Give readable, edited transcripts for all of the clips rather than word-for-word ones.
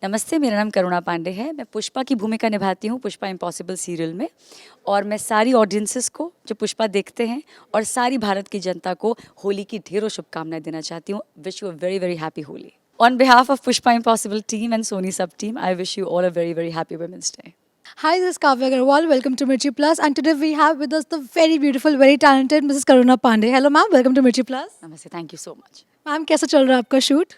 नमस्ते, मेरा नाम करुणा पांडे है। मैं पुष्पा की भूमिका निभाती हूँ पुष्पा इम्पॉसिबल सीरियल में। और मैं सारी ऑडियंसेस को जो पुष्पा देखते हैं और सारी भारत की जनता को होली की ढेरों शुभकामनाएं देना चाहती हूँ। Wish you a very very happy Holi. On behalf of Pushpa impossible team and Sony SAB team, I wish you all a very very happy Women's Day. Hi, this is Kavya Agarwal. Welcome to Mirchi Plus. And today we have with us the very beautiful, very talented Mrs. Karuna Pandey. Hello, ma'am. Welcome to Mirchi Plus. नमस्ते, thank you so much. Ma'am कैसा चल रहा है आपका shoot?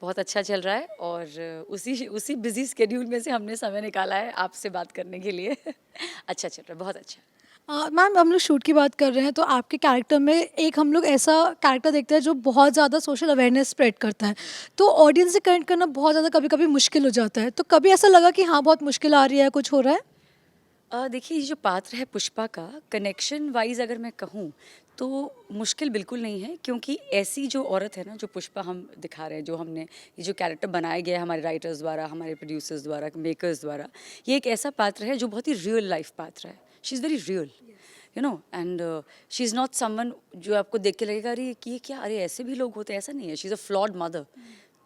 बहुत अच्छा चल रहा है और उसी उसी बिजी स्केड्यूल में से हमने समय निकाला है आपसे बात करने के लिए। अच्छा चल रहा है, बहुत अच्छा। मैम हम लोग शूट की बात कर रहे हैं तो आपके कैरेक्टर में एक हम लोग ऐसा कैरेक्टर देखते हैं जो बहुत ज़्यादा सोशल अवेयरनेस स्प्रेड करता है। तो ऑडियंस से कनेक्ट करना बहुत ज़्यादा कभी कभी मुश्किल हो जाता है। तो कभी ऐसा लगा कि हाँ बहुत मुश्किल आ रही है, कुछ हो रहा है? देखिए, ये जो पात्र है पुष्पा का, कनेक्शन वाइज अगर मैं कहूँ तो मुश्किल बिल्कुल नहीं है, क्योंकि ऐसी जो औरत है ना, जो पुष्पा हम दिखा रहे हैं, जो हमने ये जो कैरेक्टर बनाया गया है हमारे राइटर्स द्वारा, हमारे प्रोड्यूसर्स द्वारा, मेकर्स द्वारा, ये एक ऐसा पात्र है जो बहुत ही रियल लाइफ पात्र है। She is very real, you know, and she is not someone जो आपको देख के लगेगा अरे कि ये क्या, अरे ऐसे भी लोग होते हैं, ऐसा नहीं है। She is a flawed mother.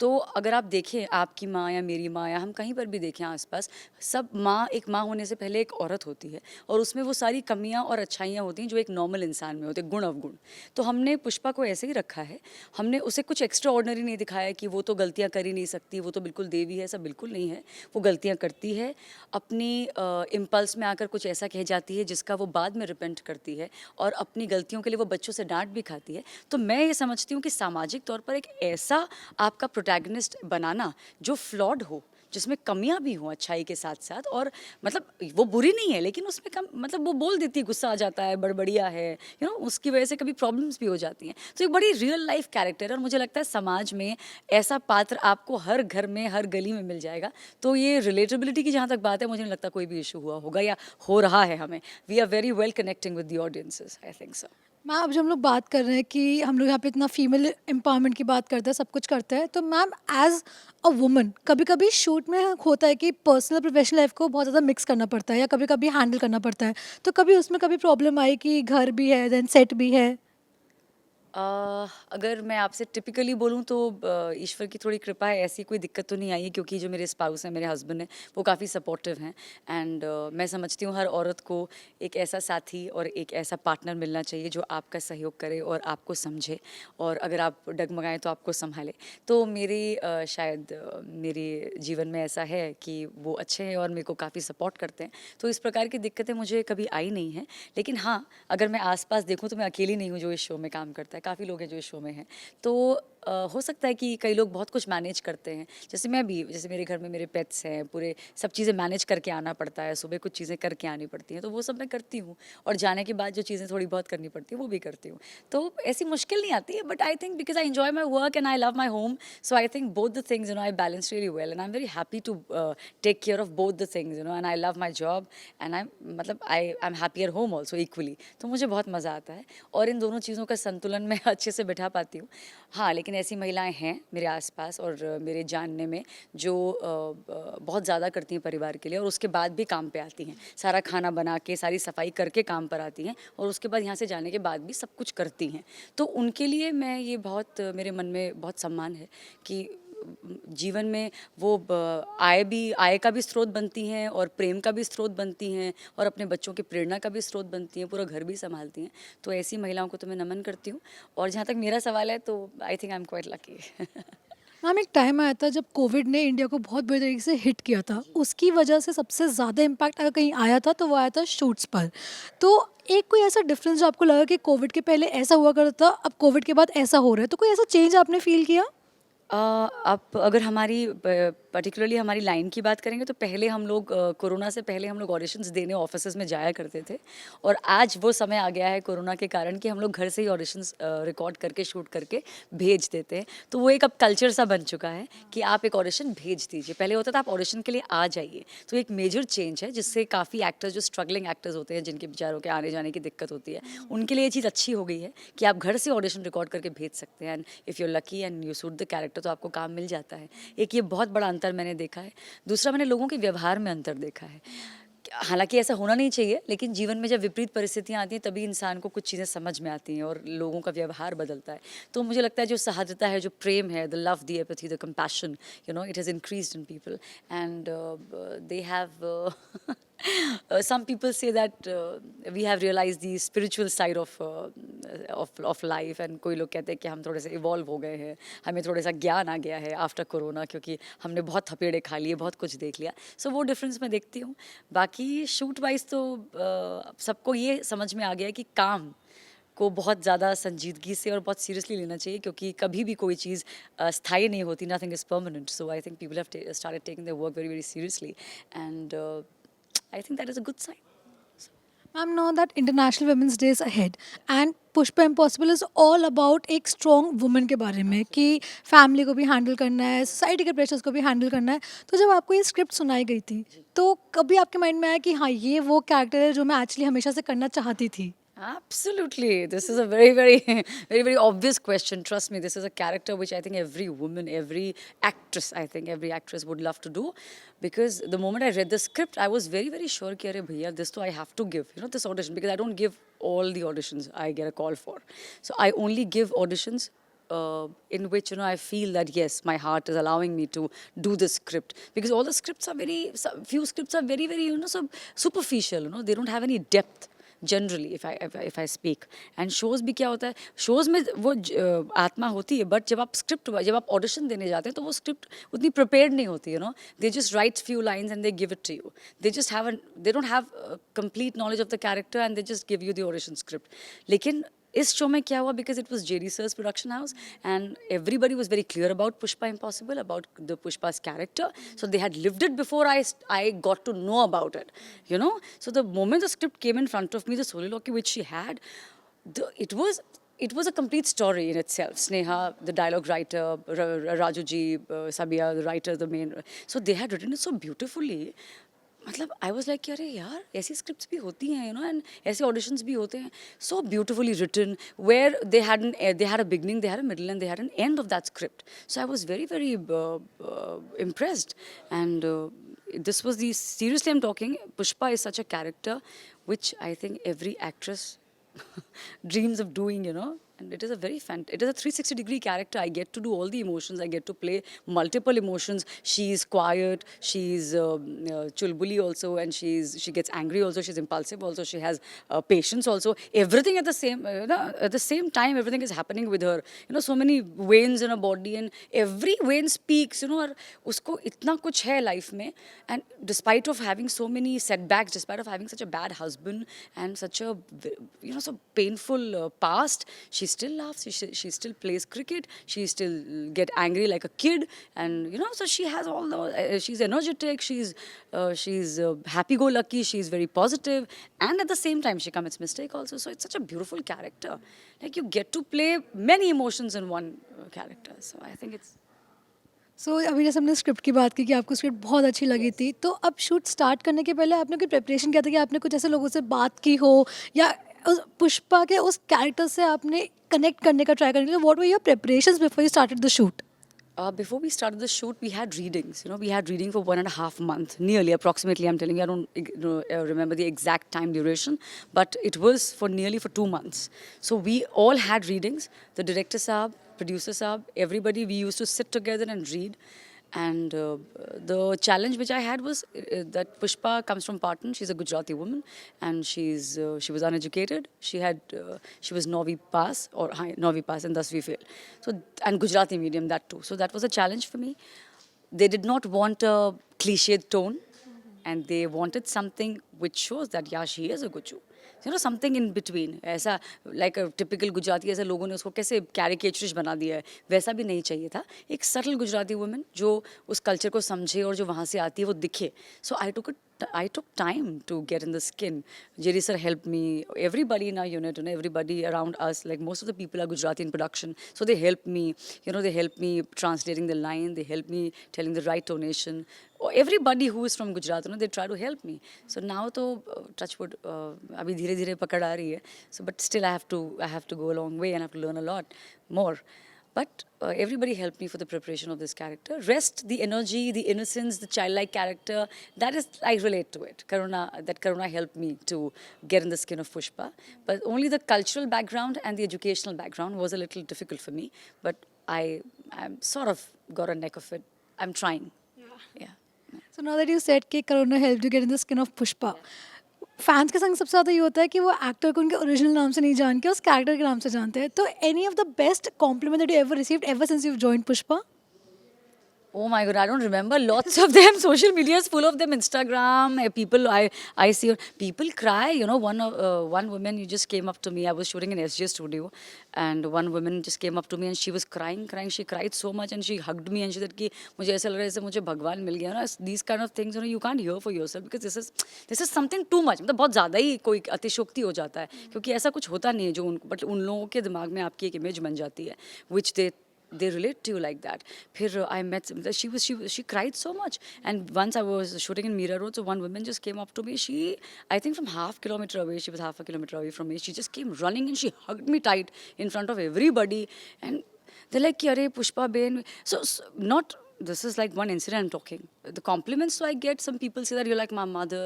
तो अगर आप देखें, आपकी माँ या मेरी माँ या हम कहीं पर भी देखें आसपास, सब माँ, एक माँ होने से पहले एक औरत होती है और उसमें वो सारी कमियाँ और अच्छाइयाँ होती हैं जो एक नॉर्मल इंसान में होते हैं, गुण अवगुण। तो हमने पुष्पा को ऐसे ही रखा है। हमने उसे कुछ एक्स्ट्रा ऑर्डिनरी नहीं दिखाया कि वो तो गलतियाँ कर ही नहीं सकती, वो तो बिल्कुल देवी है, ऐसा बिल्कुल नहीं है। वो गलतियाँ करती है, अपनी इम्पल्स में आकर कुछ ऐसा कह जाती है जिसका वो बाद में रिपेंट करती है, और अपनी गलतियों के लिए वो बच्चों से डांट भी खाती है। तो मैं ये समझती हूँ कि सामाजिक तौर पर एक ऐसा आपका प्रोटैगनिस्ट बनाना जो फ्लॉड हो, जिसमें कमियां भी हों अच्छाई के साथ साथ, और मतलब वो बुरी नहीं है लेकिन उसमें कम, मतलब वो बोल देती है, गुस्सा आ जाता है, बड़बड़िया है, उसकी वजह से कभी प्रॉब्लम्स भी हो जाती हैं। तो एक बड़ी रियल लाइफ कैरेक्टर है और मुझे लगता है समाज में ऐसा पात्र आपको हर घर में, हर गली में मिल जाएगा। तो ये रिलेटेबिलिटी की जहाँ तक बात है, मुझे नहीं लगता कोई भी इशू हुआ होगा या हो रहा है हमें। We are very well connecting with the audiences, I think so. Ma'am अब जब हम लोग बात कर रहे हैं कि हम लोग यहाँ पे इतना फीमेल एम्पावरमेंट की बात करते हैं, सब कुछ करते हैं, तो मैम एज अ वुमन कभी कभी शूट में होता है कि पर्सनल प्रोफेशनल लाइफ को बहुत ज़्यादा मिक्स करना पड़ता है या कभी कभी हैंडल करना पड़ता है। तो कभी उसमें कभी प्रॉब्लम आई कि घर भी है देन सेट भी है? अ, अगर मैं आपसे टिपिकली बोलूँ तो ईश्वर की थोड़ी कृपा है, ऐसी कोई दिक्कत तो नहीं आई है, क्योंकि जो मेरे स्पाउस हैं, मेरे हस्बैंड हैं, वो काफ़ी सपोर्टिव हैं। एंड मैं समझती हूँ हर औरत को एक ऐसा साथी और एक ऐसा पार्टनर मिलना चाहिए जो आपका सहयोग करे और आपको समझे, और अगर आप डगमगाएं तो आपको संभाले। तो मेरी शायद मेरे जीवन में ऐसा है कि वो अच्छे हैं और मेरे को काफ़ी सपोर्ट करते हैं। तो इस प्रकार की दिक्कतें मुझे कभी आई नहीं हैं। लेकिन हाँ, अगर मैं आसपास देखूँ तो मैं अकेली नहीं हूँ जो इस शो में काम करता है, काफ़ी लोग हैं जो इस शो में हैं। तो हो सकता है कि कई लोग बहुत कुछ मैनेज करते हैं, जैसे मैं भी, जैसे मेरे घर में मेरे पेट्स हैं, पूरे सब चीज़ें मैनेज करके आना पड़ता है, सुबह कुछ चीज़ें करके आनी पड़ती हैं, तो वो सब मैं करती हूँ, और जाने के बाद जो चीज़ें थोड़ी बहुत करनी पड़ती हैं वो भी करती हूँ। तो ऐसी मुश्किल नहीं आती है, but I think because I enjoy my work and I love my home, so I think both the things I balance really well, and I am very happy to take care of both the things and I love my job, and I मतलब I am happy at home also equally. तो मुझे बहुत मज़ा आता है और इन दोनों चीज़ों का संतुलन मैं अच्छे से बिठा पाती हूँ। हाँ, लेकिन ऐसी महिलाएं हैं मेरे आसपास और मेरे जानने में जो बहुत ज़्यादा करती हैं परिवार के लिए, और उसके बाद भी काम पे आती हैं, सारा खाना बना के, सारी सफाई करके काम पर आती हैं, और उसके बाद यहाँ से जाने के बाद भी सब कुछ करती हैं। तो उनके लिए मैं ये बहुत, मेरे मन में बहुत सम्मान है कि जीवन में वो आय का भी स्रोत बनती हैं और प्रेम का भी स्रोत बनती हैं और अपने बच्चों की प्रेरणा का भी स्रोत बनती हैं, पूरा घर भी संभालती हैं। तो ऐसी महिलाओं को तो मैं नमन करती हूँ। और जहाँ तक मेरा सवाल है, तो I think I am quite lucky. Ma'am एक टाइम आया था जब कोविड ने इंडिया को बहुत बुरी तरीके से हिट किया था, उसकी वजह से सबसे ज़्यादा इम्पैक्ट अगर कहीं आया था तो वो आया था शूट्स पर। तो एक कोई ऐसा डिफरेंस जो आपको लगा कि कोविड के पहले ऐसा हुआ करता था, अब कोविड के बाद ऐसा हो रहा है, तो कोई ऐसा चेंज आपने फील किया? आप अगर हमारी पर्टिकुलरली हमारी लाइन की बात करेंगे तो पहले हम लोग कोरोना से पहले हम लोग ऑडिशंस देने ऑफिसेज में जाया करते थे, और आज वो समय आ गया है कोरोना के कारण कि हम लोग घर से ही ऑडिशंस रिकॉर्ड करके, शूट करके भेज देते हैं। तो वो एक अब कल्चर सा बन चुका है कि आप एक ऑडिशन भेज दीजिए। पहले होता था आप ऑडिशन के लिए आ जाइए। तो एक मेजर चेंज है जिससे काफ़ी एक्टर्स, जो स्ट्रगलिंग एक्टर्स होते हैं, जिनके बेचारों के आने जाने की दिक्कत होती है, उनके लिए ये चीज़ अच्छी हो गई है कि आप घर से ऑडिशन रिकॉर्ड करके भेज सकते हैं, and if you lucky and you suit the character तो आपको काम मिल जाता है। एक ये बहुत बड़ा अंतर मैंने देखा है। दूसरा, मैंने लोगों के व्यवहार में अंतर देखा है। हालांकि ऐसा होना नहीं चाहिए, लेकिन जीवन में जब विपरीत परिस्थितियां आती हैं तभी इंसान को कुछ चीज़ें समझ में आती हैं और लोगों का व्यवहार बदलता है। तो मुझे लगता है जो सहायता है, जो प्रेम है, the love, the apathy, the compassion, it has increased in people and they have some people say that we have realized the spiritual side of life, and कोई लोग कहते हैं कि हम थोड़े से इवॉल्व हो गए हैं, हमें थोड़ा सा ज्ञान आ गया है आफ्टर कोरोना, क्योंकि हमने बहुत थपेड़े खा लिए, बहुत कुछ देख लिया। सो वो डिफरेंस मैं देखती हूँ। बाकी शूट वाइज तो सबको ये समझ में आ गया है कि काम को बहुत ज़्यादा संजीदगी से और बहुत सीरियसली लेना चाहिए, क्योंकि कभी भी कोई चीज़ स्थायी नहीं होती, nothing is permanent. So I think people have started taking their work very very seriously and I think that is a good sign. Ma'am, know that international women's day is ahead and Pushpa impossible is all about एक strong woman के बारे में कि family को भी handle करना है, society के प्रेशर्स को भी हैंडल करना है। तो जब आपको ये स्क्रिप्ट सुनाई गई थी तो कभी आपके माइंड में आया कि हाँ, ये वो कैरेक्टर है जो मैं एक्चुअली हमेशा से करना चाहती थी? Absolutely. This is a very, very, very, very obvious question. Trust me, this is a character which I think every woman, every actress, I think every actress would love to do. Because the moment I read the script, I was very, very sure कि अरे भैया, this तो I have to give, this audition, because I don't give all the auditions I get a call for. So I only give auditions in which I feel that yes, my heart is allowing me to do the script, because all the scripts are few scripts are very, very so superficial. They don't have any depth generally if I speak. And shows भी क्या होता है, shows में वो आत्मा होती है, but जब आप ऑडिशन देने जाते हैं तो वो स्क्रिप्ट उतनी प्रिपेयर्ड नहीं होती, they just write few lines and they give it to you, they don't have complete knowledge of the character and they just give you the audition script. लेकिन इस शो में क्या हुआ, because it was JD Sir's production house and everybody was very clear about Pushpa impossible, about the पुष्पा's character, so they had lived it before I got to know about it, so the moment the script came in front of me, the soliloquy which she had, it was a complete story in itself. Sneha, the dialogue writer, Raju ji, Sabia, the writer, the main, so they had written it so beautifully. मतलब I was like कि अरे यार, ऐसी scripts भी होती हैं, and ऐसे auditions भी होते हैं, so beautifully written, where they had a beginning, they had a middle and they had an end of that script. So I was very very impressed. And this was the, seriously I'm talking, Pushpa is such a character which I think every actress dreams of doing, and it is a it is a 360-degree character. I get to do all the emotions. I get to play multiple emotions. She's quiet, she's chulbuli also, and she gets angry also, she's impulsive also, she has patience also. Everything at the same time, everything is happening with her. So many veins in her body, and every vein speaks, और उसको इतना कुछ है life में, and despite of having so many setbacks, despite of having such a bad husband and such a so painful past, she still laughs, she still plays cricket, she still get angry like a kid, and so she has all the she's energetic, she's happy-go-lucky, she's very positive, and at the same time she commits mistake also. So it's such a beautiful character, like you get to play many emotions in one character. So I think it's अभी जैसे हमने script की बात की कि आपको script बहुत अच्छी लगी थी, तो अब शूट स्टार्ट करने के पहले आपने कोई प्रिपरेशन किया था कि आपने कुछ ऐसे लोगों से बात की हो, या उस पुष्पा के उस कैरेक्टर से आपने कनेक्ट करने का ट्राई करने के लिए? What were your preparations before you started the shoot? Before we started the shoot, we had readings. We had reading for 1.5 months, nearly, approximately. I'm telling you, I don't remember the exact time duration, but it was for 2 months. So we all had readings. The director saab, producer saab, everybody. We used to sit together and read. And the challenge which I had was that Pushpa comes from Patan. She's a Gujarati woman, and she was uneducated. She was Novi pass or Novi pass, and thus we failed. So, and Gujarati medium, that too. So that was a challenge for me. They did not want a cliched tone, and they wanted something which shows that yeah, she is a Guju. Something in between, ऐसा like typical Gujarati, ऐसे लोगों ने उसको कैसे caricaturish बना दिया है, वैसा भी नहीं चाहिए था. एक सटल गुजराती वुमेन जो उस कल्चर को समझे और जो वहाँ से आती है वो दिखे. सो I took time to get in the skin. JD Sir helped me. Everybody in our unit, everybody around us, like most of the people are Gujarati in production, so they helped me. They helped me translating the line. They helped me telling the right tonation. Everybody who is from Gujarat, they try to help me. So now, to touch wood, abhi धीरे-धीरे पकड़ आ रही है. So, but still, I have to go a long way and I have to learn a lot more. But everybody helped me for the preparation of this character. Rest, the energy, the innocence, the childlike character, that is, I relate to it. Karuna helped me to get in the skin of Pushpa. But only the cultural background and the educational background was a little difficult for me. But I'm sort of got a neck of it. I'm trying. Yeah. So now that you said कि Karuna help you get in the skin of Pushpa, fans के संग सबसे ज़्यादा ये होता है कि वो एक्टर को उनके ओरिजिनल नाम से नहीं जान के उस कैरेक्टर के नाम से जानते हैं. तो any of the best compliment that you ever received ever since you joined Pushpa? Oh my God, I don't remember. Lots of them. Social media is full of them. Instagram, people I see people cry. You know, one woman you just came up to me. I was shooting in SJ studio, and one woman just came up to me and she was crying. She cried so much and she hugged me and she said कि मुझे ऐसा लग रहा है जैसे मुझे भगवान मिल गया ना. These kind of things, you know, you can't hear for yourself because this is something too much. मतलब बहुत ज़्यादा ही कोई अतिशयोक्ति हो जाता है क्योंकि ऐसा कुछ होता नहीं है जो बट उन लोगों के दिमाग में आपकी एक इमेज बन जाती है which they relate to you like that. फिर I met she cried so much and once I was shooting in Mira Road, so one woman just came up to me. She, I think from half kilometer away, she was half a kilometer away from me. She just came running and she hugged me tight in front of everybody and they're like, "Ki, Arey Pushpa Ben." So not this is like one incident I'm talking. The compliments so I get, some people say that you're like my mother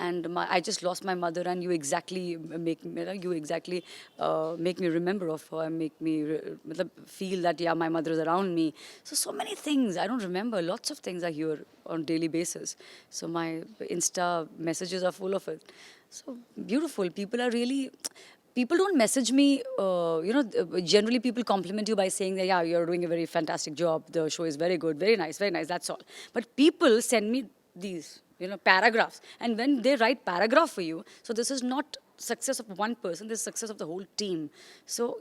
and I just lost my mother and you exactly make me remember of her and make me feel that yeah, my mother is around me. So many things I don't remember. Lots of things I hear on daily basis. So my Insta messages are full of it. So beautiful. People don't message me, generally people compliment you by saying that, yeah, you're doing a very fantastic job, the show is very good, very nice, that's all. But people send me these, paragraphs. And when they write paragraph for you, so this is not success of one person, this is success of the whole team. So,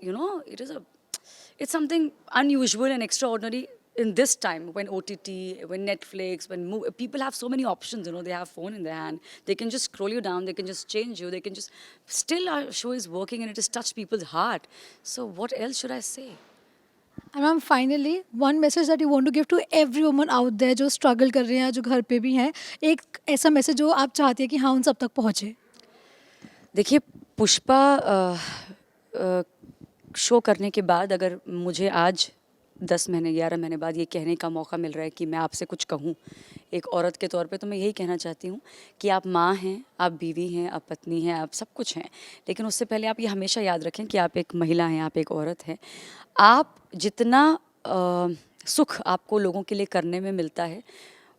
it's something unusual and extraordinary in this time when OTT, when Netflix, when people have so many options, they have phone in their hand. They can just scroll you down, they can just change you, they can just, still our show is working and it has touched people's heart. So what else should I say? And ma'am, finally, one message that you want to give to every woman out there जो struggle कर रहे हैं, जो घर पे भी हैं, एक ऐसा मैसेज जो आप चाहती है कि हाँ उन सब तक पहुँचे. देखिए, पुष्पा शो करने के बाद अगर मुझे आज 10 महीने 11 महीने बाद ये कहने का मौका मिल रहा है कि मैं आपसे कुछ कहूँ एक औरत के तौर पे, तो मैं यही कहना चाहती हूँ कि आप माँ हैं, आप बीवी हैं, आप पत्नी हैं, आप सब कुछ हैं. लेकिन उससे पहले आप ये हमेशा याद रखें कि आप एक महिला हैं, आप एक औरत हैं. आप जितना सुख आपको लोगों के लिए करने में मिलता है,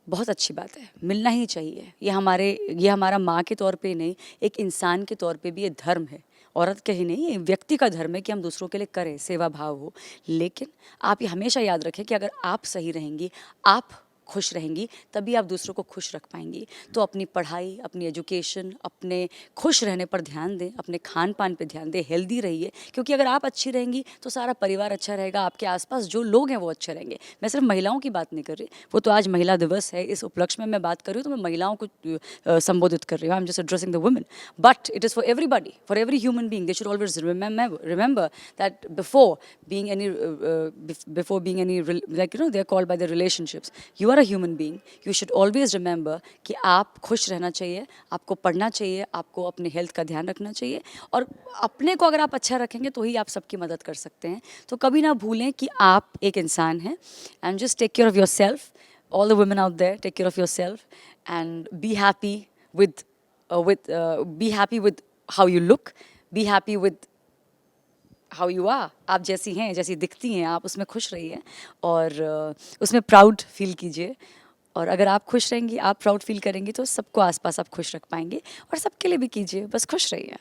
बहुत अच्छी बात है, मिलना ही चाहिए. ये हमारा माँ के तौर पे नहीं, एक इंसान के तौर पे भी ये धर्म है. औरत का ही नहीं, ये व्यक्ति का धर्म है कि हम दूसरों के लिए करें, सेवा भाव हो. लेकिन आप ये हमेशा याद रखें कि अगर आप सही रहेंगी, आप खुश रहेंगी, तभी आप दूसरों को खुश रख पाएंगी. तो अपनी पढ़ाई, अपनी एजुकेशन, अपने खुश रहने पर ध्यान दें, अपने खान पान पर ध्यान दें, हेल्दी रहिए. क्योंकि अगर आप अच्छी रहेंगी तो सारा परिवार अच्छा रहेगा, आपके आसपास जो लोग हैं वो अच्छे रहेंगे. मैं सिर्फ महिलाओं की बात नहीं कर रही, वो तो आज महिला दिवस है, इस उपलक्ष्य में मैं बात कर रही हूँ तो मैं महिलाओं को संबोधित कर रही हूँ. I am just addressing the women, but it is for everybody, for every human being. They should always remember that before being any they are called by their relationships, you are a human being. You should always remember कि आप खुश रहना चाहिए, आपको पढ़ना चाहिए, आपको अपने हेल्थ का ध्यान रखना चाहिए, और अपने को अगर आप अच्छा रखेंगे तो ही आप सबकी मदद कर सकते हैं. तो कभी ना भूलें कि आप एक इंसान हैं. And just take care of yourself. All the women out there, take care of yourself and be happy with how you look. Be happy with how you are. आप जैसी हैं, जैसी दिखती हैं, आप उसमें खुश रहिए और उसमें प्राउड फील कीजिए. और अगर आप खुश रहेंगी, आप प्राउड फील करेंगी तो सबको आसपास आप खुश रख पाएंगे. और सबके लिए भी कीजिए, बस खुश रहिए.